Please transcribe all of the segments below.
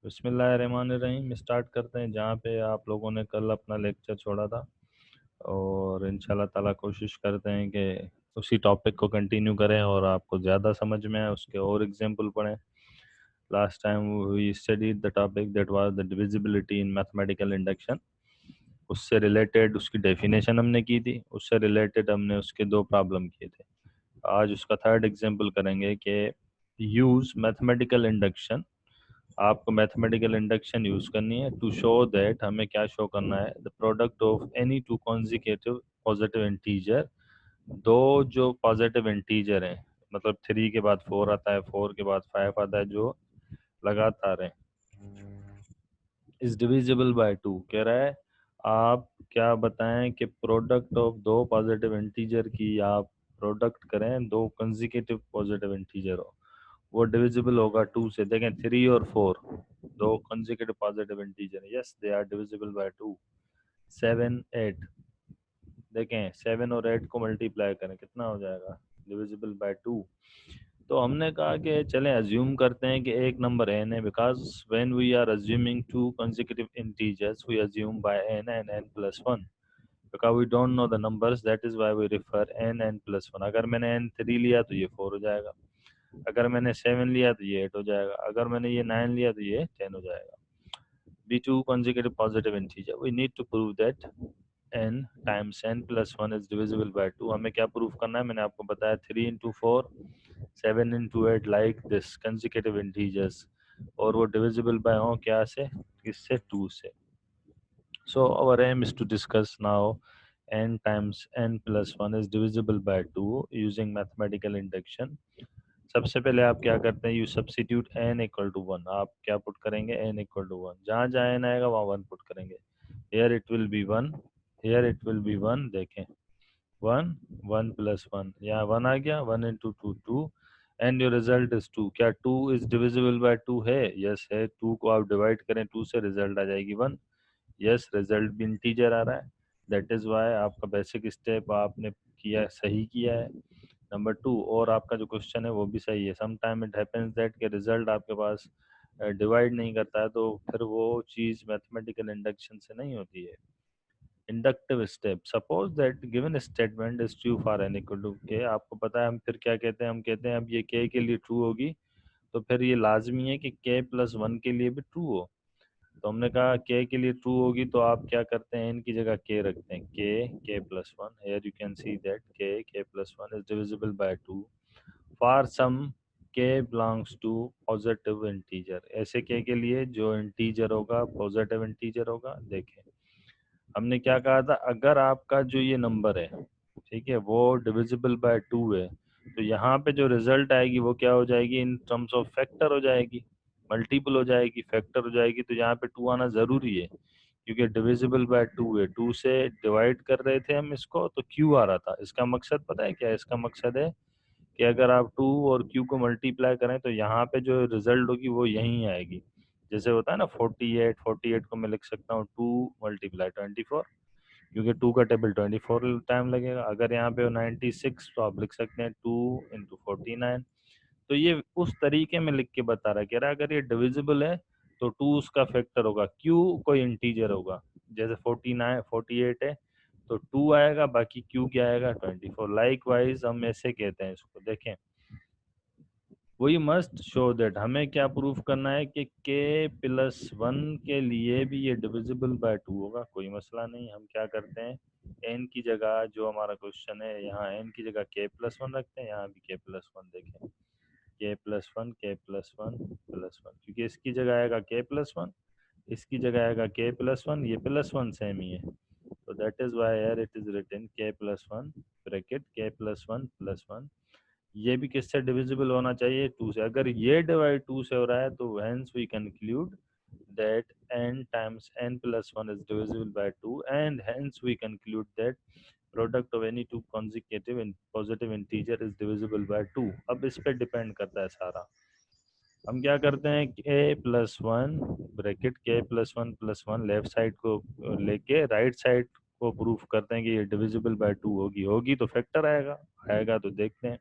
बिस्मिल्लाहिर्रहमानिर्रहीम स्टार्ट करते हैं जहाँ पे आप लोगों ने कल अपना लेक्चर छोड़ा था। और इंशाल्लाह ताला कोशिश करते हैं कि उसी टॉपिक को कंटिन्यू करें और आपको ज़्यादा समझ में आए, उसके और एग्जांपल पढ़ें। Last time we studied the topic that was the divisibility in mathematical induction. उससे रिलेटेड उसकी डेफिनेशन हमने की थी, उससे रिलेटेड हमने उसके दो प्रॉब्लम किए थे। आज उसका थर्ड एग्जांपल करेंगे कि यूज़ मैथमेटिकल इंडक्शन। आपको मैथमेटिकल इंडक्शन यूज करनी है टू शो दैट, हमें क्या शो करना है, the product of any two consecutive positive integer. दो जो पॉजिटिव इंटीजर हैं, मतलब 3 के बाद 4 आता है, 4 के बाद 5 आता है, जो लगातार हैं, इज डिविजिबल बाय 2। कह रहा है आप क्या बताएं कि प्रोडक्ट ऑफ दो पॉजिटिव इंटीजर की आप प्रोडक्ट करें, दो कंजिक्यूटिव पॉजिटिव इंटीजर हो, वो डिविजिबल होगा 2 से। देखें 3 और 4 दो consecutive positive integer, yes they are divisible by 2। 7 8, देखें 7 और 8 को मल्टीप्लाई करें कितना हो जाएगा, डिविजिबल बाय 2। तो हमने कहा कि चलें अज्यूम करते हैं कि एक नंबर n है, because when we are assuming two consecutive integers we assume by n and n plus 1, because we don't know the numbers, that is why we refer n n plus 1। अगर मैंने n 3 लिया तो ये 4 हो जाएगा, अगर मैंने 7 लिया तो ये 8 हो जाएगा, अगर मैंने ये 9 लिया तो ये 10 हो जाएगा। Be two consecutive positive integer, we need to prove that n times n plus 1 is divisible by 2। हमें क्या प्रूफ करना है, मैंने आपको बताया 3 into 4, 7 into 8 like this consecutive integers, और वो divisible by हो क्या से, इससे 2 से। So our aim is to discuss now n times n plus 1 is divisible by 2 using mathematical induction। सबसे पहले आप क्या करते हैं, you substitute n equal to 1। आप क्या पुट करेंगे, n इक्वल टू 1, जहाँ जहाँ n आएगा वहाँ 1 पुट करेंगे। Here it will be 1, here it will be 1, देखें 1 1 प्लस 1, यहाँ 1 आ गया, 1 into 2 2, and your result is 2। क्या 2 इज डिविजिबल बाय 2 है, यस है। 2 को आप डिवाइड करें 2 से, रिजल्ट आ जाएगी 1, यस रिजल्ट भी इंटीजर आ रहा है। दैट इज़ वाई आपका बेसिक स्टेप आपने किया, सही किया है। नंबर 2, और आपका जो क्वेश्चन है वो भी सही है। Some time it happens that के रिजल्ट आपके पास डिवाइड नहीं करता है, तो फिर वो चीज़ मैथमेटिकल इंडक्शन से नहीं होती है। Inductive step, suppose that given statement is true for n equal to k. आपको पता है हम फिर क्या कहते हैं, हम कहते हैं अब ये k के लिए ट्रू होगी तो फिर ये लाजमी है कि k प्लस 1 के लिए भी ट्रू हो। तो हमने कहा k के लिए ट्रू होगी तो आप क्या करते हैं, n की जगह k रखते हैं, k plus 1। Here you can see that k plus 1 is divisible by 2 for some k belongs to positive integer. ऐसे k के लिए जो इंटीजर होगा, पॉजिटिव इंटीजर होगा। देखें हमने क्या कहा था, अगर आपका जो ये नंबर है, ठीक है, वो डिविजिबल बाय 2 है, तो यहाँ पे जो रिजल्ट आएगी वो क्या हो जाएगी, इन टर्म्स ऑफ फैक्टर हो जाएगी, मल्टीपल हो जाएगी, फैक्टर हो जाएगी। तो यहाँ पे 2 आना ज़रूरी है, क्योंकि डिविजिबल बाय 2 है। 2 से डिवाइड कर रहे थे हम इसको, तो क्यू आ रहा था। इसका मकसद पता है क्या है, इसका मकसद है कि अगर आप 2 और क्यू को मल्टीप्लाई करें तो यहाँ पे जो रिजल्ट होगी वो यहीं आएगी। जैसे होता है ना 48, 48 को मैं लिख सकता हूँ 2 मल्टीप्लाई 24, क्योंकि 2 का टेबल 24 टाइम लगेगा। अगर यहाँ पे 96 तो आप लिख सकते हैं 2 इंटू 49। तो ये उस तरीके में लिख के बता रहा है, कह रहा है अगर ये डिविजिबल है तो 2 उसका फैक्टर होगा, क्यू कोई इंटीजर होगा। जैसे 49 48 है तो 2 आएगा, बाकी क्यू क्या आएगा 24। लाइक वाइज हम ऐसे कहते हैं इसको। देखें वी मस्ट शो दैट, हमें क्या प्रूफ करना है कि k प्लस 1 के लिए भी ये डिविजिबल बाय 2 होगा। कोई मसला नहीं, हम क्या करते हैं, n की जगह जो हमारा क्वेश्चन है, यहाँ n की जगह k प्लस 1 रखते हैं, यहाँ भी k प्लस 1। देखें k plus 1 k plus 1 plus 1, क्योंकि इसकी जगह आएगा k प्लस 1, इसकी जगह आएगा k प्लस 1, ये प्लस 1 सेम ही है। तो that is why here it is written k plus 1 bracket k plus 1 plus 1। ये भी किससे डिविजिबल होना चाहिए, 2 से। अगर ये डिवाइड 2 से हो रहा है तो hence we conclude that n times n plus 1 is divisible by 2, and hence we conclude that product of any two consecutive and positive integer is divisible by 2। अब इस पे डिपेंड करता है सारा। हम क्या करते हैं, k plus 1 bracket k plus 1 plus 1 left side को लेके राइट साइड को प्रूफ करते हैं कि ये डिविजिबल बाय 2 होगी। होगी तो फैक्टर आएगा, आएगा तो देखते हैं।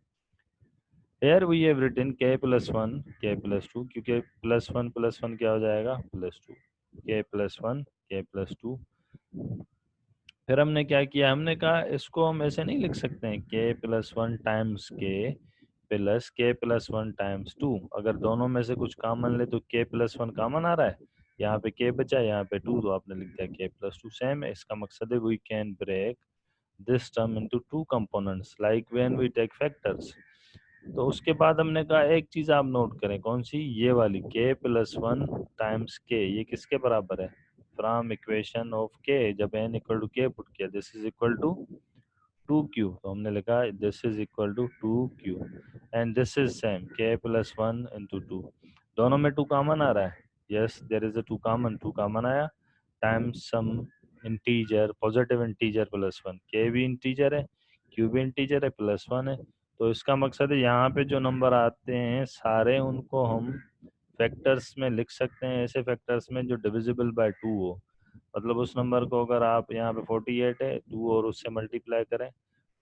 Here we have written k plus 1 k plus 2, क्योंकि plus 1 क्या हो जाएगा plus 2, k plus 1 k plus 2। फिर हमने क्या किया, हमने कहा इसको हम ऐसे नहीं लिख सकते हैं k plus 1 times k plus k plus 1 times 2। अगर दोनों में से कुछ कॉमन ले तो k plus 1 कॉमन आ रहा है, यहाँ पे k बचा, यहाँ पे 2, तो आपने लिख दिया k plus 2। सेम है, इसका मकसद है we can break this term into two components like when we take factors. तो उसके बाद हमने कहा एक चीज आप नोट करें, कौन सी, ये वाली k plus 1 टाइम्स k, ये किसके बराबर है, फ्रॉम इक्वेशन ऑफ k, जब n equal to k put किया, this is equal to 2q, तो हमने लिखा this is equal to 2q and this is same k plus 1 into 2। दोनों में 2 कॉमन आ रहा है, yes there is a 2 common आया, times some integer positive integer plus 1, k भी इंटीजर है, q भी इंटीजर है, प्लस 1 है। तो इसका मकसद है यहाँ पे जो नंबर आते हैं सारे उनको हम फैक्टर्स में लिख सकते हैं, ऐसे फैक्टर्स में जो डिविजिबल बाय 2 हो। मतलब उस नंबर को अगर आप यहाँ पे 48 है 2 और उससे मल्टीप्लाई करें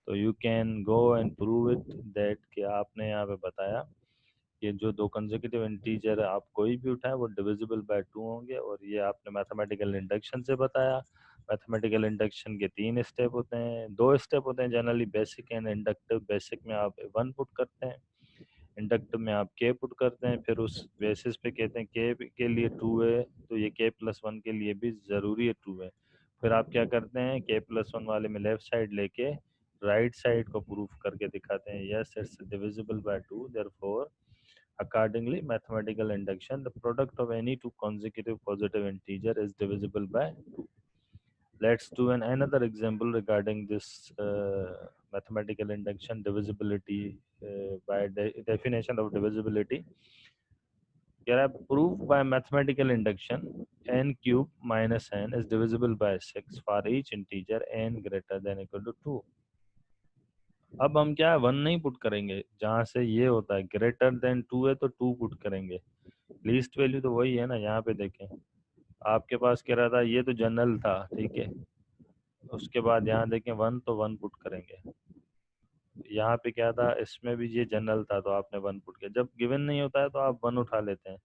तो you can go and prove it that कि आपने यहाँ पे बताया कि जो दो कंसेक्यूटिव इंटीजर आप कोई भी उठाए वो डिविजिबल बाय 2 होंगे, और ये आपने मैथमेटिकल इंडक्शन से बताया। मैथमेटिकल इंडक्शन के 3 स्टेप होते हैं, 2 स्टेप होते हैं generally, basic and inductive. Basic में आप 1 पुट करते हैं, इंडक्टिव में आप k पुट करते हैं, फिर उस बेसिस पे कहते हैं k के लिए 2 है तो ये k plus 1 के लिए भी ज़रूरी है 2 है। फिर आप क्या करते हैं, k plus 1 वाले में लेफ्ट साइड लेके राइट साइड को प्रूफ करके दिखाते हैं, yes it's divisible by 2, therefore accordingly mathematical induction the product of any two consecutive positive integer is divisible by 2. Let's do another example regarding this mathematical induction divisibility by definition of divisibility. Here I prove by mathematical induction n cube minus n is divisible by 6 for each integer n greater than equal to 2. अब हम क्या 1 नहीं put करेंगे, जहाँ से ये होता है ग्रेटर देन 2 है तो 2 पुट करेंगे, लीस्ट वैल्यू तो वही है ना। यहाँ पे देखें आपके पास क्या रहा था, ये तो जनरल था, ठीक है, उसके बाद यहाँ देखें 1 तो 1 पुट करेंगे, यहाँ पे क्या था, इसमें भी ये जनरल था तो आपने 1 पुट किया। जब गिवन नहीं होता है तो आप 1 उठा लेते हैं,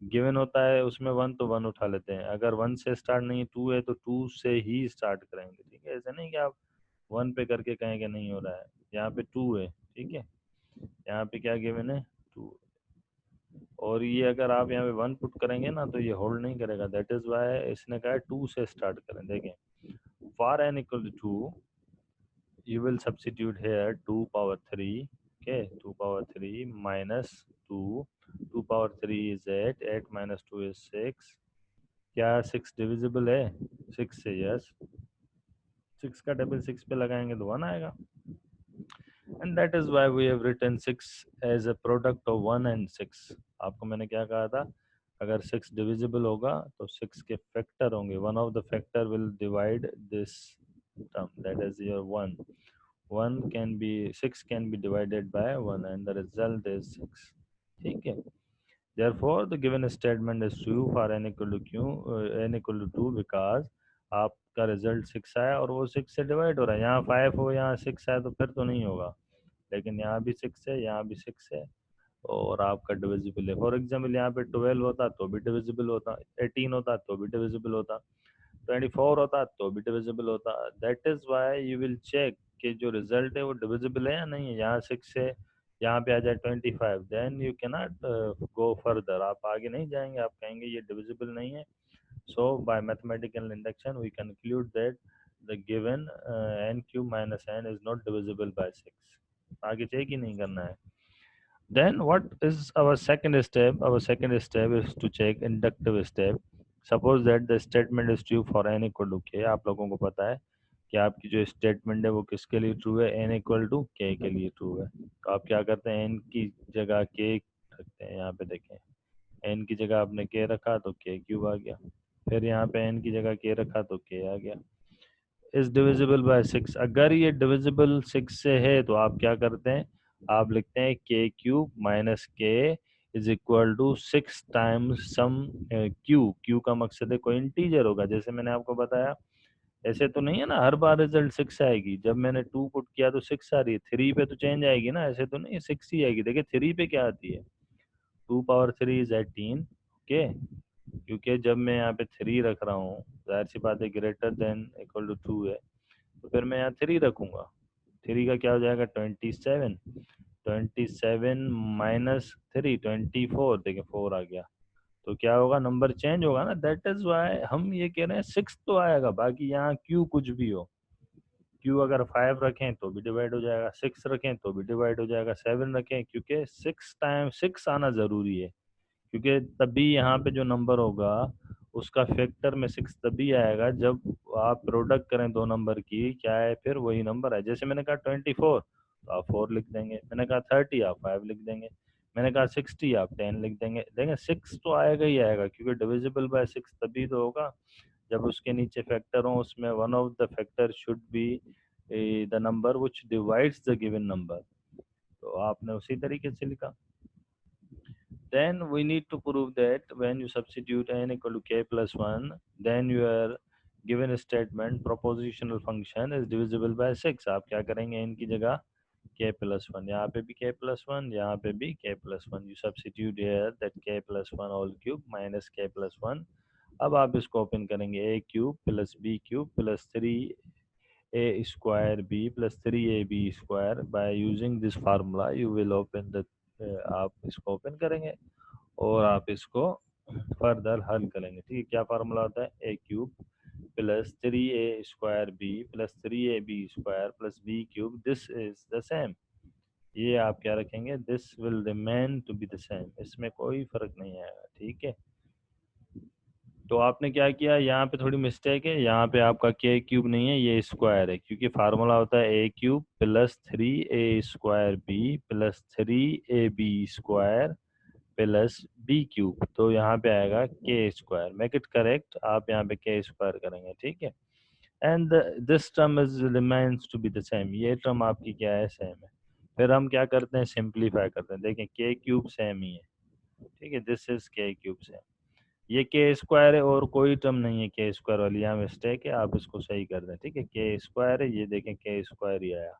गिवन होता है उसमें 1 तो 1 उठा लेते हैं। अगर 1 से स्टार्ट नहीं है 2 है तो 2 से ही स्टार्ट करेंगे, ठीक है। ऐसा नहीं कि आप 1 पे करके कहें कि नहीं हो रहा है, यहाँ पे 2 है, ठीक है, यहाँ पे क्या गिवन है 2, और ये अगर आप यहाँ पे 1 पुट करेंगे ना तो ये होल्ड नहीं करेगा, दैट इज वाई इसने कहा 2 से स्टार्ट करें। देखें for n equal to 2 you will substitute here 2 power 3, okay, 2 power 3 minus 2, 2 power 3 is 8, 8 minus 2 is 6। क्या 6 डिविजिबल है 6 से, यस, 6 का डबल 6 पे लगाएंगे तो 1 आएगा, and that is why we have written 6 as a product of 1 and 6। आपको मैंने क्या कहा था, अगर 6 डिविजिबल होगा तो 6 के फैक्टर होंगे, one of the factor will divide this term, that is your 1, 1 can be 6 can be divided by 1 and the result is 6, ठीक है। therefore the given statement is true for n equal to q n equal to 2 because आपका result 6 आया और वो 6 से divide हो रहा है, यहाँ 5 हो यहाँ 6 आया तो फिर तो नहीं होगा, लेकिन यहाँ भी 6 है यहाँ भी 6 है और आपका डिविजिबल है। फॉर एग्जाम्पल यहाँ पे 12 होता तो भी डिविजिबल होता, 18 होता तो भी डिविजिबल होता, 24 होता तो भी डिविजिबल होता। That is why you will check कि जो रिजल्ट है वो डिविजिबल है या नहीं है। यहाँ 6 से यहाँ पे आ जाए 25, then you cannot go further, आप आगे नहीं जाएंगे, आप कहेंगे ये डिविजिबल नहीं है। So by mathematical induction we conclude that the given n cube minus n is not divisible by 6, आगे चेक ही नहीं करना है। Then what is our second step? Our second step is to check inductive step. Suppose that the statement is true for n equal to k। आप लोगों को पता है कि आपकी जो स्टेटमेंट है वो किसके लिए ट्रू है, n इक्वल टू k के लिए ट्रू है। तो आप क्या करते हैं, n की जगह k रखते हैं। यहाँ पे देखें n की जगह आपने k रखा तो k क्यूब आ गया, फिर यहाँ पे n की जगह k रखा तो k आ गया। इज डिविजिबल बाय 6, अगर ये डिविजिबल 6 से है तो आप क्या करते हैं, आप लिखते हैं k cube minus k is equal to 6 times some q। q का मकसद है कोई इंटीजर होगा, जैसे मैंने आपको बताया ऐसे तो नहीं है ना हर बार रिजल्ट 6 आएगी, जब मैंने 2 पुट किया तो 6 आ रही है, 3 पे तो चेंज आएगी ना, ऐसे तो नहीं 6 ही आएगी। देखिए 3 पे क्या आती है, 2 पावर 3 इज 18। ओके, क्योंकि जब मैं यहाँ पे 3 रख रहा हूँ, जाहिर सी बात है ग्रेटर देन इक्वल टू 2 है, तो फिर मैं यहाँ 3 रखूंगा। 3 का क्या हो जाएगा 27, 27 माइनस 3 24, देखिए 4 आ गया। तो क्या होगा, नंबर चेंज होगा ना, दैट इज वाई हम ये कह रहे हैं 6 तो आएगा, बाकी यहाँ क्यू कुछ भी हो, क्यू अगर 5 रखें तो भी डिवाइड हो जाएगा, 6 रखें तो भी डिवाइड हो जाएगा, 7 रखें, क्योंकि 6 टाइम 6 आना ज़रूरी है, क्योंकि तभी यहाँ पे जो नंबर होगा उसका फैक्टर में 6 तभी आएगा जब आप प्रोडक्ट करें दो नंबर की, क्या है फिर वही नंबर है। जैसे मैंने कहा 24 तो आप 4 लिख देंगे, मैंने कहा 30 आप 5 लिख देंगे, मैंने कहा 60 आप 10 लिख देंगे। देंगे 6 तो आएगा ही आएगा, क्योंकि डिविजिबल बाय 6 तभी तो होगा जब उसके नीचे फैक्टर हो, उसमें one of the factor should be the number which divides the given number. तो आपने उसी तरीके से लिखा। Then we need to prove that when you substitute n equal to k plus 1, then your given statement propositional function is divisible by 6। आप क्या करेंगे, n की जगह k plus 1, यहाँ पे भी k plus 1, यहाँ पे भी k plus 1, you substitute here that k plus 1 whole cube minus k plus 1। अब आप इसको ओपन करेंगे, a cube plus b cube plus 3a square b plus 3ab square, by using this formula you will open the, आप इसको open करेंगे और आप इसको फर्दर हल करेंगे। ठीक है, क्या फार्मूला होता है, a cube plus 3a square b plus 3ab square plus b cube, this is the same. ये आप क्या रखेंगे, this will remain to be the same, इसमें कोई फर्क नहीं आएगा। ठीक है, तो आपने क्या किया, यहाँ पे थोड़ी मिस्टेक है, यहाँ पे आपका के क्यूब नहीं है, ये स्क्वायर है, क्योंकि फार्मूला होता है a cube plus 3a square b plus 3ab square plus b cube, तो यहाँ पे आएगा के स्क्वायर, मेक इट करेक्ट, आप यहाँ पे के स्क्वायर करेंगे। ठीक है, and this term is remains to be the same, ये टर्म आपकी क्या है, सेम है। फिर हम क्या करते हैं, सिंप्लीफाई करते हैं, देखें के क्यूब सेम ही है। ठीक है, this is k cube same, ये के स्क्वायर है और कोई टर्म नहीं है के स्क्वायर वाली, यहाँ मिस्टेक है, आप इसको सही कर दें। ठीक है, के स्क्वायर है, ये देखें के स्क्वायर ही आया।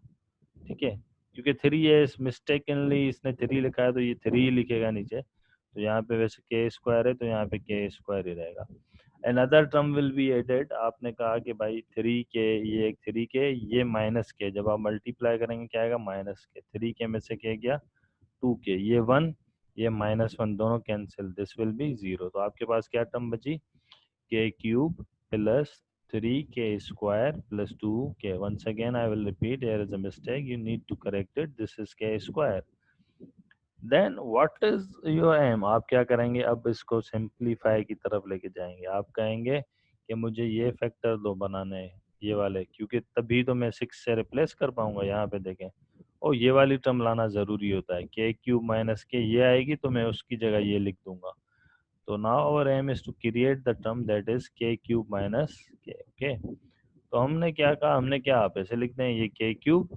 ठीक है, क्योंकि 3 है, मिस्टेकनली इसने 3 लिखा है तो ये 3 ही लिखेगा नीचे, तो यहाँ पे वैसे के स्क्वायर है तो यहाँ पे के स्क्वायर ही रहेगा। Another term will be added, आपने कहा कि भाई 3 के, ये एक 3 के, ये माइनस के, जब आप मल्टीप्लाई करेंगे क्या आएगा, माइनस के, 3 के में से के गया 2 के, ये 1, ये -1, दोनों कैंसिल, दिस विल बी 0। तो आपके पास क्या टर्म बची, के cube plus 3k square plus 2k। once again I will repeat, here is a mistake, you need to correct it, this is k square। then what is your aim, आप क्या करेंगे, अब इसको सिंप्लीफाई की तरफ लेके जाएंगे, आप कहेंगे कि मुझे ये फैक्टर दो बनाने हैं, ये वाले, क्योंकि तभी तो मैं 6 से रिप्लेस कर पाऊंगा। यहाँ पे देखें, और ये वाली टर्म लाना ज़रूरी होता है, के क्यूब माइनस के, ये आएगी तो मैं उसकी जगह ये लिख दूंगा। तो now our aim is to create the term that is k cube minus k. Okay, तो हमने क्या कहा, हमने क्या, आप ऐसे लिखते हैं, ये के क्यूब,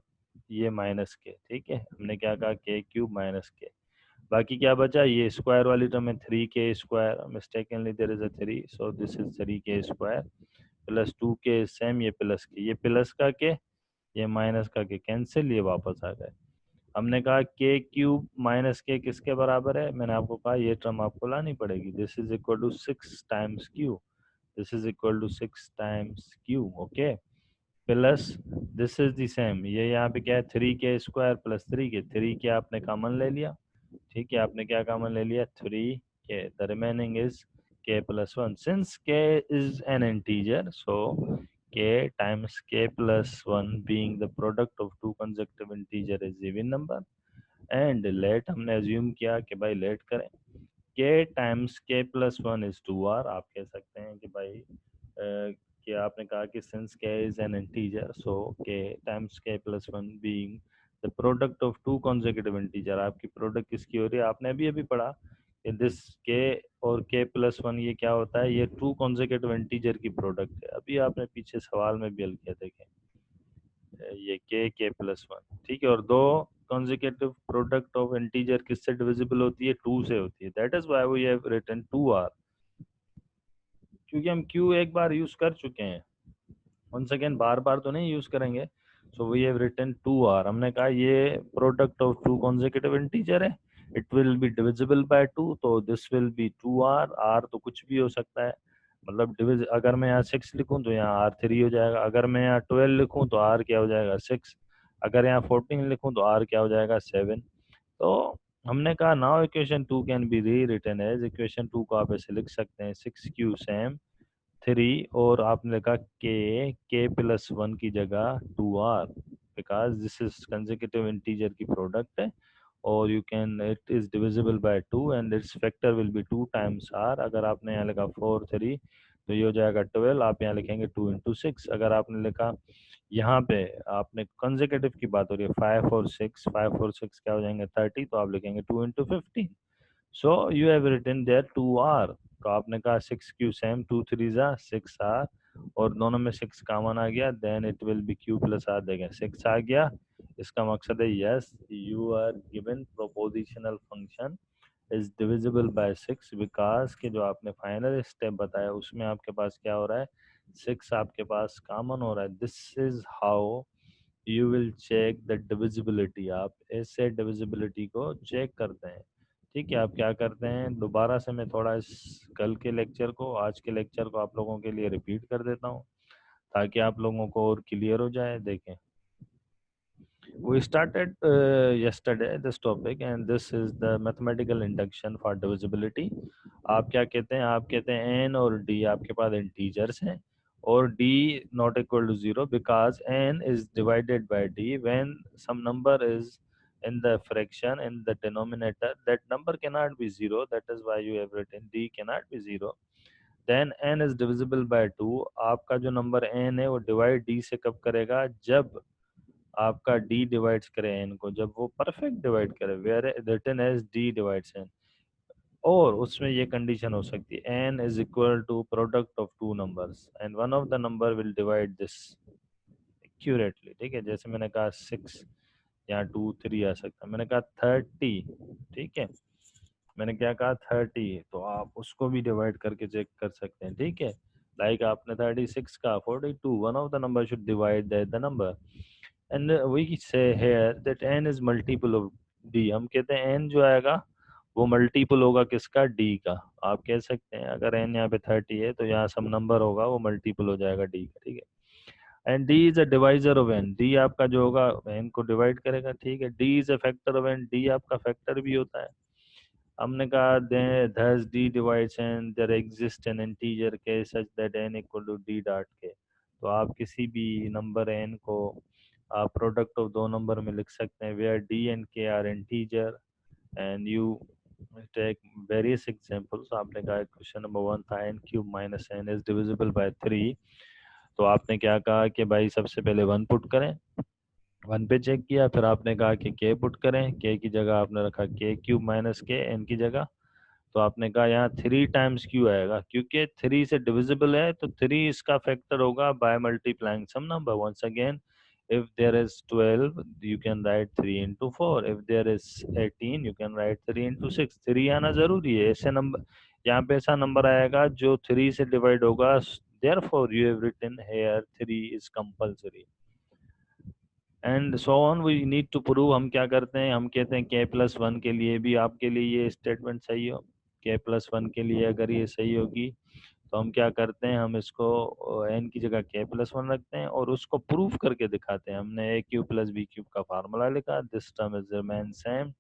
ये माइनस के। ठीक है, हमने क्या कहा, के क्यूब माइनस के, बाकी क्या बचा, ये स्क्वायर वाली टर्म है 3k square, mistakenly there is a 3, so this is 3k square plus 2k same, ये प्लस के, ये प्लस का के, ये माइनस का के, कैंसिल, ये वापस आ गए। हमने कहा के क्यूब माइनस के किसके बराबर है, मैंने आपको कहा ये टर्म आपको लानी पड़ेगी, this is equal to 6 times q, this is equal to 6 times q. Okay, plus this is the same, ये यहाँ पे क्या है, 3k square plus 3k, 3k आपने कॉमन ले लिया। ठीक है, आपने क्या कॉमन ले लिया, 3k, the remaining is k plus 1, since k is an integer, so k times k plus 1 being the product of two consecutive integer is even number। And let हमने अज्यूम किया कि भाई लेट करें, k times k plus 1 is 2r, आप कह सकते हैं कि भाई कि आपने कहा कि since k is an integer, so k times k plus 1 being the product of two consecutive integer, आपकी प्रोडक्ट किसकी हो रही है, आपने अभी अभी पढ़ा कि दिस k और k प्लस 1 ये क्या होता है, ये टू कॉन्सेक्यूटिव इंटीजर की प्रोडक्ट है। अभी आपने पीछे सवाल में भी हल किया, देखें ये k प्लस 1। ठीक है, और दो consecutive product of integer किससे divisible होती है, 2 से होती है, that is why we have written 2r, क्योंकि हम q एक बार यूज कर चुके हैं। once again बार बार तो नहीं यूज करेंगे. So we have written 2r. हमने कहा ये product of two consecutive integer है, it will be divisible by 2, तो this will be 2r. r तो कुछ भी हो सकता है, मतलब डिविज, अगर मैं यहाँ 6 लिखूं तो यहाँ r 3 हो जाएगा, अगर मैं यहाँ 12 लिखूं तो r क्या हो जाएगा 6, अगर यहाँ 14 लिखूं तो r क्या हो जाएगा 7. तो हमने कहा नाउ इक्वेशन 2 कैन बी री रिटन एज, इक्वेशन 2 को आप ऐसे लिख सकते हैं 6q सैम 3, और आपने लिखा के प्लस 1 की जगह 2r, because this is consecutive integer की प्रोडक्ट है, और you can, it is divisible by 2 and it's factor will be 2 times r. अगर आपने यहाँ लिखा 4 3 तो ये हो जाएगा 12, आप यहाँ लिखेंगे 2 इंटू 6. अगर आपने लिखा यहाँ पे, आपने कंसेक्यूटिव की बात हो रही है 5 और 6, 5 और 6 क्या हो जाएंगे 30, तो आप लिखेंगे 2 into 15. So you have written there 2r. तो आपने कहा 6q सेम 2 3 जा 6r, और दोनों में 6 कॉमन आ गया, then it will be q plus r. देखें 6 आ गया, इसका मकसद है yes you are given propositional function is divisible by 6, because के जो आपने फाइनल स्टेप बताया उसमें आपके पास क्या हो रहा है, 6 आपके पास कॉमन हो रहा है. This is how you will check the divisibility. आप ऐसे डिविजिबिलिटी को चेक करते हैं. ठीक है, आप क्या करते हैं, दोबारा से मैं थोड़ा इस कल के लेक्चर को, आज के लेक्चर को आप लोगों के लिए रिपीट कर देता हूँ ताकि आप लोगों को और क्लियर हो जाए. देखें, we started yesterday this topic and this is the mathematical induction for divisibility. आप क्या कहते हैं, आप कहते हैं n और d आपके पास इंटीजर्स हैं और d not equal to 0 because n is divided by d when some number is in the fraction in the denominator, that number cannot be 0, that is why you have written d cannot be 0. then n is divisible by 2. आपका जो number n है वो divide d से कब करेगा, जब आपका d divides करे n को, जब वो परफेक्ट डिवाइड करे, where written as d divides n. और उसमें ये कंडीशन हो सकती है n is equal to product of two numbers and one of the number will divide this accurately. ठीक है, जैसे मैंने कहा 6, यहाँ 2 3 आ सकता है, मैंने कहा 30. ठीक है, मैंने क्या कहा 30, तो आप उसको भी डिवाइड करके चेक कर सकते हैं. ठीक है, लाइक आपने 36 का 42, one of the number should divide the number. And we say here that n is multiple of d. हम कहते हैं n जो आएगा वो मल्टीपल होगा किसका, d का. आप कह सकते हैं अगर n यहाँ पे 30 है तो यहाँ सब नंबर होगा वो मल्टीपल हो जाएगा d का. ठीक है, and d is a divisor of n. d आपका जो होगा n को डिवाइड करेगा. ठीक है, d is a factor of n. d आपका फैक्टर भी होता है. हमने कहा thus d divides n, there exists an integer k such that n equal to d dot k. तो आप किसी भी नंबर n को आप प्रोडक्ट ऑफ दो नंबर में लिख सकते हैं where d and k are integer and you take various examples. आपने कहा क्वेश्चन नंबर 1 था n cube minus n is divisible by 3. तो आपने क्या कहा कि भाई सबसे पहले 1 पुट करें, 1 पे चेक किया, फिर आपने कहा कि k पुट करें, k की जगह आपने रखा k cube minus k n की जगह. तो आपने कहा यहाँ 3 टाइम्स क्यू आएगा क्योंकि 3 से डिविजिबल है, तो 3 इसका फैक्टर होगा by multiplying some number. Once again if there is 12 you can write 3 into 4, if there is 18 you can write 3 into 6. 3 आना जरूरी है, ऐसे नंबर यहाँ पे ऐसा नंबर आएगा जो 3 से डिवाइड होगा. therefore you have written here 3 is compulsory and so on we need to prove. हम क्या करते हैं, हम कहते हैं k प्लस 1 के लिए भी आपके लिए ये स्टेटमेंट सही हो, k प्लस 1 के लिए अगर ये सही होगी तो हम क्या करते हैं, हम इसको n की जगह k प्लस 1 रखते हैं और उसको प्रूव करके दिखाते हैं. हमने a cube plus b cube का फार्मूला लिखा, this term is remain same,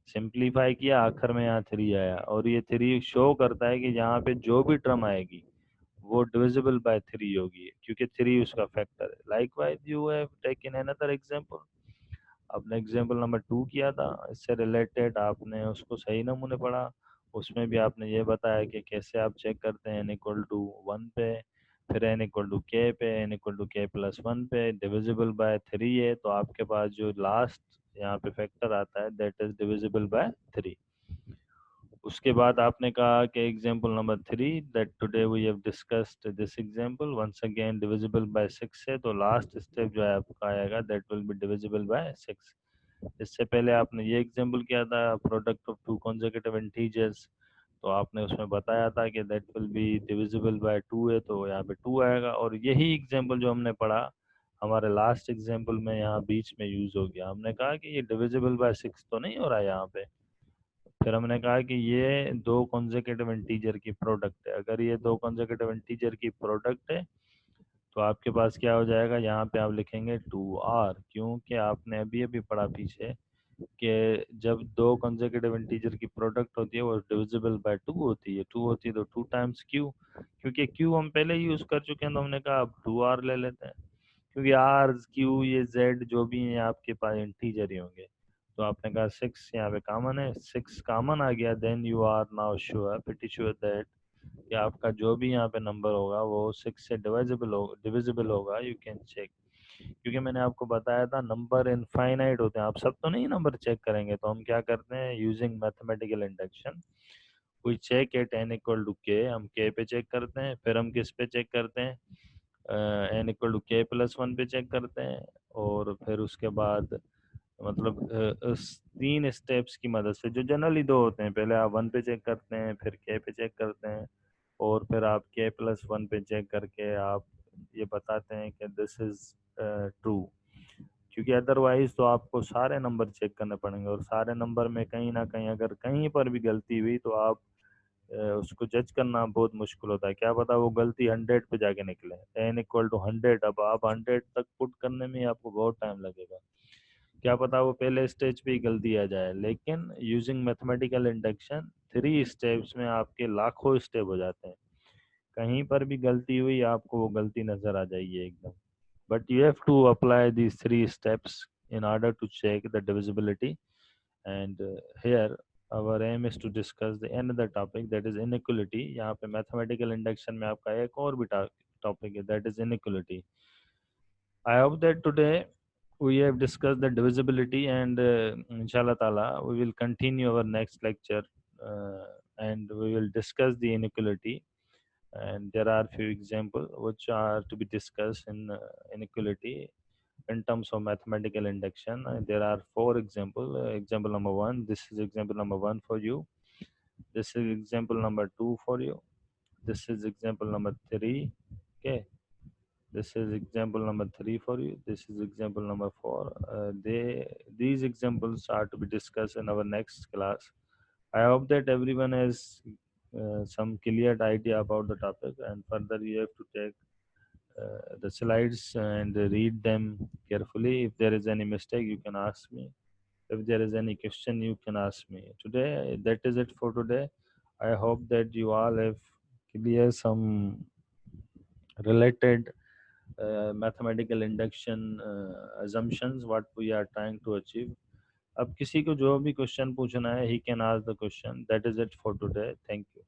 simplify किया, आखिर में यहाँ 3 आया, और ये 3 शो करता है कि यहाँ पे जो भी टर्म आएगी वो डिविजिबल बाय 3 होगी क्योंकि 3 उसका फैक्टर है. Likewise you have taken another example. आपने एग्जांपल नंबर 2 किया था, इससे रिलेटेड आपने उसको सही नमूने पढ़ा. उसमें भी आपने ये बताया कि कैसे आप चेक करते हैं n इक्वल टू 1 पे, फिर n इक्वल टू k पे, n equal to k plus 1 पे, डिविजिबल बाय 3 है, तो आपके पास जो लास्ट यहाँ पे फैक्टर आता है दैट इज डिविजिबल बाय 3. उसके बाद आपने कहा कि example number 3 that today we have discussed this example once again divisible by 6 है, तो लास्ट स्टेप जो है आपका आएगा that will be divisible by 6. इससे पहले आपने ये एग्जांपल किया था product of two consecutive integers, तो आपने उसमें बताया था कि that will be divisible by 2 है, तो यहाँ पे 2 आएगा। और यही एग्जांपल जो हमने पढ़ा हमारे लास्ट एग्जांपल में यहाँ बीच में यूज़ हो गया। हमने कहा कि ये डिविजिबल बाय 6 तो नहीं हो रहा है यहाँ पे। फिर हमने कहा कि ये दो कॉन्जिक्यूटिव इंटीजर की प्रोडक्ट है। अगर ये दो कॉन्जिक्यूटिव इंटीजर की प्रोडक्ट है तो आपके पास क्या हो जाएगा, यहाँ पे आप लिखेंगे 2r, क्योंकि आपने अभी अभी पढ़ा पीछे कि जब दो कंसेक्यूटिव इंटीजर की प्रोडक्ट होती है वो डिविजिबल बाय 2 होती है। 2 होती है तो 2 टाइम्स q, क्योंकि q हम पहले यूज कर चुके हैं तो हमने कहा अब 2r ले लेते हैं, क्योंकि r q ये z जो भी हैं आपके पास इंटीजर ही होंगे। तो आपने कहा 6 यहाँ पे कॉमन है, 6 कॉमन आ गया, then you are now sure, pretty sure that कि आपका जो भी यहाँ पे नंबर होगा वो 6 से डिविजिबल होगा। यू कैन चेक, क्योंकि मैंने आपको बताया था नंबर इनफाइनाइट होते हैं, आप सब तो नहीं नंबर चेक करेंगे। तो हम क्या करते हैं, using mathematical induction we check at n equal to k, हम k पे चेक करते हैं, फिर हम किस पे चेक करते हैं, n इक्वल टू के प्लस 1 पे चेक करते हैं, और फिर उसके बाद मतलब उस 3 स्टेप्स की मदद से जो जनरली 2 होते हैं, पहले आप 1 पे चेक करते हैं, फिर k पे चेक करते हैं, और फिर आप k प्लस 1 पे चेक करके आप ये बताते हैं कि दिस इज़ ट्रू, क्योंकि अदरवाइज तो आपको सारे नंबर चेक करने पड़ेंगे, और सारे नंबर में कहीं ना कहीं अगर कहीं पर भी गलती हुई तो आप उसको जज करना बहुत मुश्किल होता है। क्या पता वो गलती 100 पे जाके निकले, n इक्वल टू 100, अब आप 100 तक पुट करने में ही आपको बहुत टाइम लगेगा। क्या पता वो पहले स्टेज पे ही गलती आ जाए, लेकिन यूजिंग मैथमेटिकल इंडक्शन 3 स्टेप्स में आपके लाखों स्टेप हो जाते हैं। कहीं पर भी गलती हुई आपको वो गलती नज़र आ जाएगी एकदम। But you have to apply these 3 steps in order to check the divisibility. And here our aim is to discuss the another topic, that is inequality. यहाँ पे mathematical induction में आपका एक और भी topic है, that is inequality. I hope that today we have discussed the divisibility, and inshallah ta'ala we will continue our next lecture, and we will discuss the inequality. And there are few examples which are to be discussed in inequality in terms of mathematical induction. There are 4 examples. Example number 1, this is example number 1 for you. This is example number 2 for you. This is example number 3. Okay. This is example number 3 for you. This is example number 4. These examples are to be discussed in our next class. I hope that everyone has some clear idea about the topic, and further you have to take the slides and read them carefully. If there is any mistake, you can ask me. If there is any question, you can ask me. Today, that is it for today. I hope that you all have clear some related mathematical induction assumptions what we are trying to achieve. अब किसी को जो भी question पूछना है, he can ask the question. That is it for today. Thank you.